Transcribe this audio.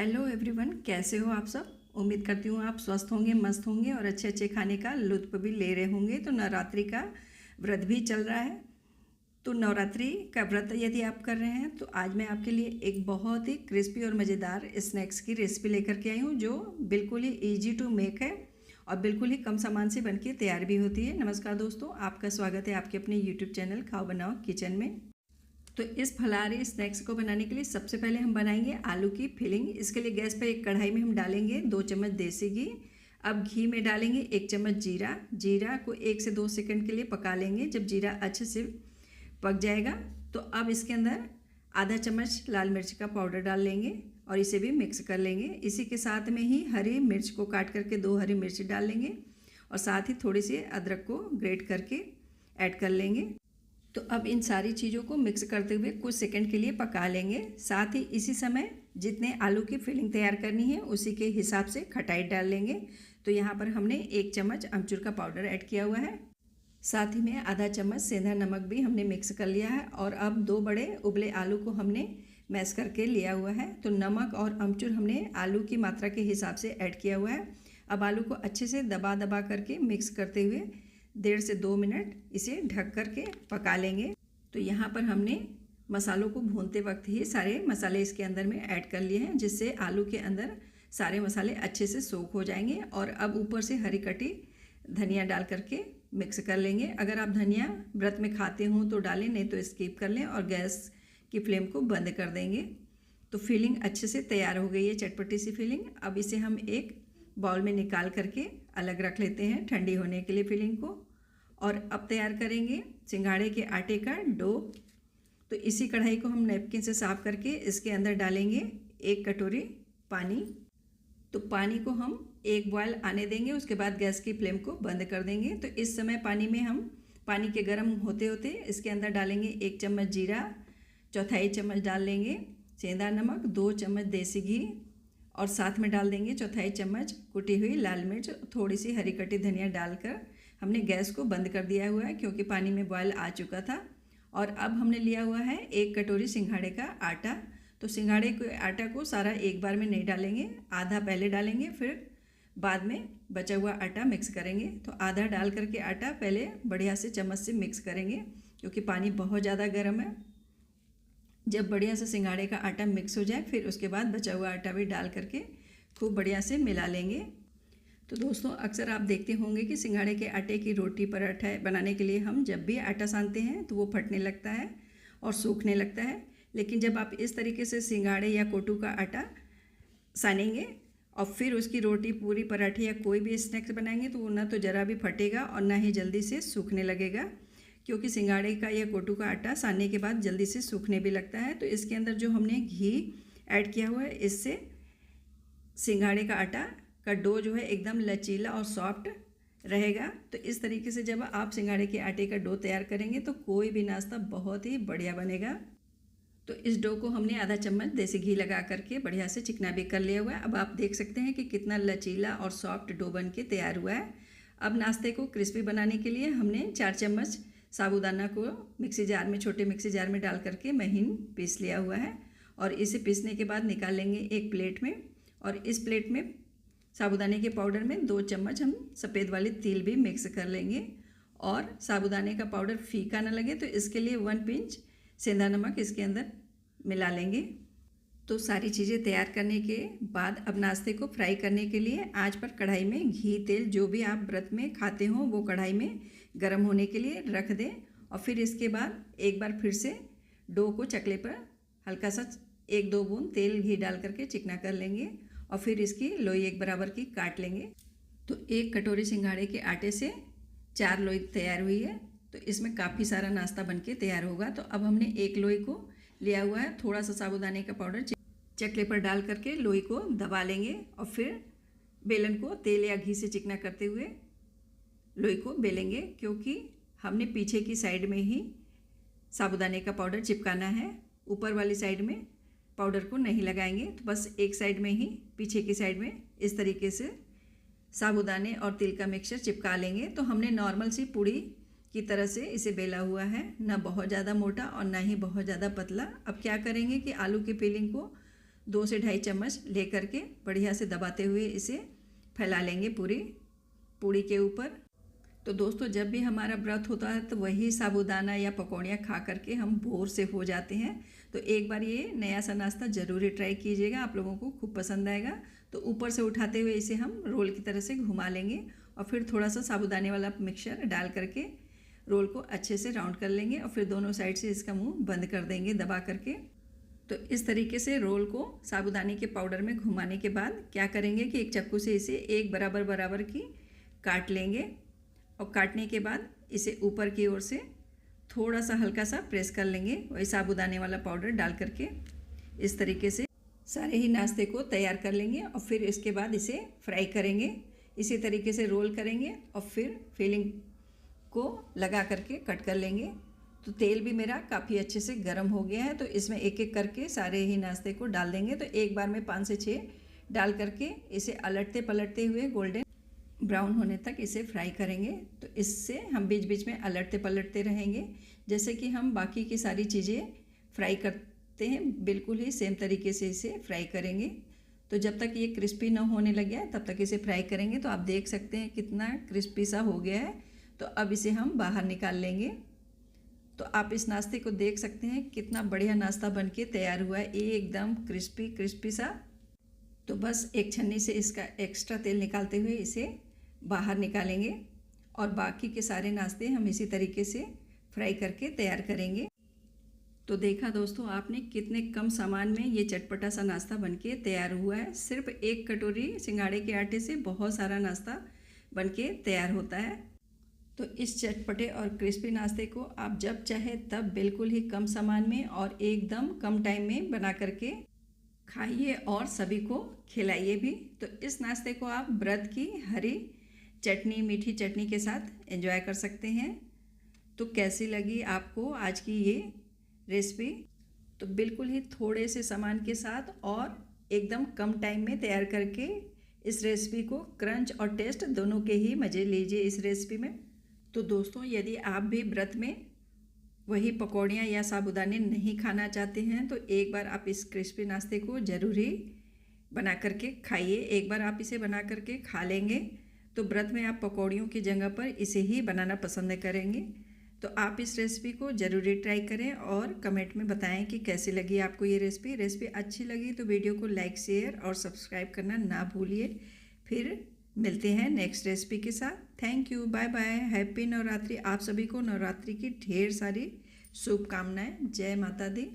Hello everyone, कैसे हो आप सब। उम्मीद करती हूँ आप स्वस्थ होंगे, मस्त होंगे और अच्छे अच्छे खाने का लुत्फ़ भी ले रहे होंगे। तो नवरात्रि का व्रत भी चल रहा है। तो नवरात्रि का व्रत यदि आप कर रहे हैं तो आज मैं आपके लिए एक बहुत ही क्रिस्पी और मज़ेदार स्नैक्स की रेसिपी लेकर के आई हूँ, जो बिल्कुल ही ईजी टू मेक है और बिल्कुल ही कम सामान से बनके तैयार भी होती है। नमस्कार दोस्तों, आपका स्वागत है आपके अपने यूट्यूब चैनल खाओ बनाओ किचन में। तो इस फलाहारी स्नैक्स को बनाने के लिए सबसे पहले हम बनाएंगे आलू की फिलिंग। इसके लिए गैस पर एक कढ़ाई में हम डालेंगे 2 चम्मच देसी घी। अब घी में डालेंगे 1 चम्मच जीरा। जीरा को 1 से 2 सेकंड के लिए पका लेंगे। जब जीरा अच्छे से पक जाएगा तो अब इसके अंदर आधा चम्मच लाल मिर्च का पाउडर डाल लेंगे और इसे भी मिक्स कर लेंगे। इसी के साथ में ही हरी मिर्च को काट करके 2 हरी मिर्च डाल लेंगे और साथ ही थोड़ी सी अदरक को ग्रेट करके ऐड कर लेंगे। तो अब इन सारी चीज़ों को मिक्स करते हुए कुछ सेकंड के लिए पका लेंगे। साथ ही इसी समय जितने आलू की फिलिंग तैयार करनी है उसी के हिसाब से खटाई डाल लेंगे। तो यहाँ पर हमने 1 चम्मच अमचूर का पाउडर ऐड किया हुआ है। साथ ही में आधा चम्मच सेंधा नमक भी हमने मिक्स कर लिया है। और अब 2 बड़े उबले आलू को हमने मैश करके लिया हुआ है। तो नमक और अमचूर हमने आलू की मात्रा के हिसाब से ऐड किया हुआ है। अब आलू को अच्छे से दबा दबा करके मिक्स करते हुए 1.5 से 2 मिनट इसे ढक करके पका लेंगे। तो यहाँ पर हमने मसालों को भूनते वक्त ही सारे मसाले इसके अंदर में ऐड कर लिए हैं, जिससे आलू के अंदर सारे मसाले अच्छे से सोख हो जाएंगे। और अब ऊपर से हरी कटी धनिया डाल करके मिक्स कर लेंगे। अगर आप धनिया व्रत में खाते हो तो डालें, नहीं तो स्किप कर लें और गैस की फ्लेम को बंद कर देंगे। तो फिलिंग अच्छे से तैयार हो गई है, चटपटी सी फिलिंग। अब इसे हम एक बाउल में निकाल करके अलग रख लेते हैं ठंडी होने के लिए फिलिंग को। और अब तैयार करेंगे सिंघाड़े के आटे का डो। तो इसी कढ़ाई को हम नैपकिन से साफ करके इसके अंदर डालेंगे 1 कटोरी पानी। तो पानी को हम 1 बॉयल आने देंगे, उसके बाद गैस की फ्लेम को बंद कर देंगे। तो इस समय पानी में हम पानी के गर्म होते होते इसके अंदर डालेंगे 1 चम्मच जीरा, चौथाई चम्मच डाल लेंगे सेंधा नमक, 2 चम्मच देसी घी और साथ में डाल देंगे चौथाई चम्मच कुटी हुई लाल मिर्च, थोड़ी सी हरी कटी धनिया डालकर हमने गैस को बंद कर दिया हुआ है, क्योंकि पानी में बॉयल आ चुका था। और अब हमने लिया हुआ है 1 कटोरी सिंघाड़े का आटा। तो सिंघाड़े के आटा को सारा एक बार में नहीं डालेंगे, आधा पहले डालेंगे, फिर बाद में बचा हुआ आटा मिक्स करेंगे। तो आधा डाल करके आटा पहले बढ़िया से चम्मच से मिक्स करेंगे, क्योंकि पानी बहुत ज़्यादा गर्म है। जब बढ़िया से सिंघाड़े का आटा मिक्स हो जाए फिर उसके बाद बचा हुआ आटा भी डाल करके खूब बढ़िया से मिला लेंगे। तो दोस्तों, अक्सर आप देखते होंगे कि सिंघाड़े के आटे की रोटी पराठा बनाने के लिए हम जब भी आटा सानते हैं तो वो फटने लगता है और सूखने लगता है। लेकिन जब आप इस तरीके से सिंघाड़े या कोटू का आटा सानेंगे और फिर उसकी रोटी, पूरी, पराठे या कोई भी स्नैक्स बनाएंगे तो वो ना तो ज़रा भी फटेगा और ना ही जल्दी से सूखने लगेगा, क्योंकि सिंघाड़े का या कोटू का आटा सानने के बाद जल्दी से सूखने भी लगता है। तो इसके अंदर जो हमने घी ऐड किया हुआ है, इससे सिंघाड़े का आटा का डो जो है एकदम लचीला और सॉफ्ट रहेगा। तो इस तरीके से जब आप सिंघाड़े के आटे का डो तैयार करेंगे तो कोई भी नाश्ता बहुत ही बढ़िया बनेगा। तो इस डो को हमने आधा चम्मच देसी घी लगा करके बढ़िया से चिकना भी कर लिया हुआ है। अब आप देख सकते हैं कि कितना लचीला और सॉफ्ट डो बन के तैयार हुआ है। अब नाश्ते को क्रिस्पी बनाने के लिए हमने 4 चम्मच साबूदाना को मिक्सी जार में, छोटे मिक्सी जार में डाल करके महीन पीस लिया हुआ है। और इसे पीसने के बाद निकाल लेंगे एक प्लेट में। और इस प्लेट में साबूदाने के पाउडर में 2 चम्मच हम सफ़ेद वाले तिल भी मिक्स कर लेंगे। और साबूदाने का पाउडर फीका ना लगे तो इसके लिए 1 पिंच सेंधा नमक इसके अंदर मिला लेंगे। तो सारी चीज़ें तैयार करने के बाद अब नाश्ते को फ्राई करने के लिए आंच पर कढ़ाई में घी, तेल जो भी आप व्रत में खाते हो वो कढ़ाई में गर्म होने के लिए रख दें। और फिर इसके बाद एक बार फिर से डो को चकले पर हल्का सा 1-2 बूंद तेल घी डाल करके चिकना कर लेंगे और फिर इसकी लोई एक बराबर की काट लेंगे। तो 1 कटोरी सिंघाड़े के आटे से 4 लोई तैयार हुई है। तो इसमें काफ़ी सारा नाश्ता बनके तैयार होगा। तो अब हमने 1 लोई को लिया हुआ है, थोड़ा सा साबूदाने का पाउडर चकले पर डाल करके लोई को दबा लेंगे और फिर बेलन को तेल या घी से चिकना करते हुए लोई को बेलेंगे, क्योंकि हमने पीछे की साइड में ही साबूदाने का पाउडर चिपकाना है, ऊपर वाली साइड में पाउडर को नहीं लगाएंगे। तो बस एक साइड में ही, पीछे की साइड में इस तरीके से साबूदाने और तिल का मिक्सचर चिपका लेंगे। तो हमने नॉर्मल सी पूड़ी की तरह से इसे बेला हुआ है, ना बहुत ज़्यादा मोटा और ना ही बहुत ज़्यादा पतला। अब क्या करेंगे कि आलू की फिलिंग को 2 से ढाई चम्मच ले करके बढ़िया से दबाते हुए इसे फैला लेंगे पूरी पूड़ी के ऊपर। तो दोस्तों, जब भी हमारा व्रत होता है तो वही साबूदाना या पकौड़ियाँ खा करके हम बोर से हो जाते हैं। तो एक बार ये नया सा नाश्ता ज़रूर ट्राई कीजिएगा, आप लोगों को खूब पसंद आएगा। तो ऊपर से उठाते हुए इसे हम रोल की तरह से घुमा लेंगे और फिर थोड़ा सा साबूदाने वाला मिक्सचर डाल करके रोल को अच्छे से राउंड कर लेंगे और फिर दोनों साइड से इसका मुंह बंद कर देंगे दबा करके। तो इस तरीके से रोल को साबूदाने के पाउडर में घुमाने के बाद क्या करेंगे कि एक चाकू से इसे एक बराबर की काट लेंगे और काटने के बाद इसे ऊपर की ओर से थोड़ा सा हल्का सा प्रेस कर लेंगे, वही साबूदाने वाला पाउडर डाल करके इस तरीके से सारे ही नाश्ते को तैयार कर लेंगे और फिर इसके बाद इसे फ्राई करेंगे। इसी तरीके से रोल करेंगे और फिर फिलिंग को लगा करके कट कर लेंगे। तो तेल भी मेरा काफ़ी अच्छे से गर्म हो गया है, तो इसमें एक एक करके सारे ही नाश्ते को डाल देंगे। तो एक बार में 5 से 6 डाल करके इसे अलटते पलटते हुए गोल्डन ब्राउन होने तक इसे फ्राई करेंगे। तो इससे हम बीच बीच में अलटते पलटते रहेंगे, जैसे कि हम बाकी की सारी चीज़ें फ्राई करते हैं बिल्कुल ही सेम तरीके से इसे फ्राई करेंगे। तो जब तक ये क्रिस्पी ना होने लग गया तब तक इसे फ्राई करेंगे। तो आप देख सकते हैं कितना क्रिस्पी सा हो गया है। तो अब इसे हम बाहर निकाल लेंगे। तो आप इस नाश्ते को देख सकते हैं कितना बढ़िया नाश्ता बनके तैयार हुआ है, एकदम क्रिस्पी सा। तो बस एक छन्नी से इसका एक्स्ट्रा तेल निकालते हुए इसे बाहर निकालेंगे और बाकी के सारे नाश्ते हम इसी तरीके से फ्राई करके तैयार करेंगे। तो देखा दोस्तों आपने कितने कम सामान में ये चटपटा सा नाश्ता बनके तैयार हुआ है। सिर्फ एक कटोरी सिंघाड़े के आटे से बहुत सारा नाश्ता बनके तैयार होता है। तो इस चटपटे और क्रिस्पी नाश्ते को आप जब चाहे तब बिल्कुल ही कम सामान में और एकदम कम टाइम में बना करके खाइए और सभी को खिलाइए भी। तो इस नाश्ते को आप व्रत की हरी चटनी, मीठी चटनी के साथ एंजॉय कर सकते हैं। तो कैसी लगी आपको आज की ये रेसिपी? तो बिल्कुल ही थोड़े से सामान के साथ और एकदम कम टाइम में तैयार करके इस रेसिपी को क्रंच और टेस्ट दोनों के ही मज़े लीजिए इस रेसिपी में। तो दोस्तों, यदि आप भी व्रत में वही पकौड़ियाँ या साबूदाने नहीं खाना चाहते हैं तो एक बार आप इस क्रिस्पी नाश्ते को ज़रूर ही बना करके खाइए। एक बार आप इसे बना करके खा लेंगे तो व्रत में आप पकौड़ियों की जगह पर इसे ही बनाना पसंद करेंगे। तो आप इस रेसिपी को ज़रूर ही ट्राई करें और कमेंट में बताएं कि कैसी लगी आपको ये रेसिपी अच्छी लगी तो वीडियो को लाइक, शेयर और सब्सक्राइब करना ना भूलिए। फिर मिलते हैं नेक्स्ट रेसिपी के साथ। Thank you, bye bye, happy Navratri. आप सभी को नवरात्रि की ढेर सारी शुभकामनाएं। जय माता दी।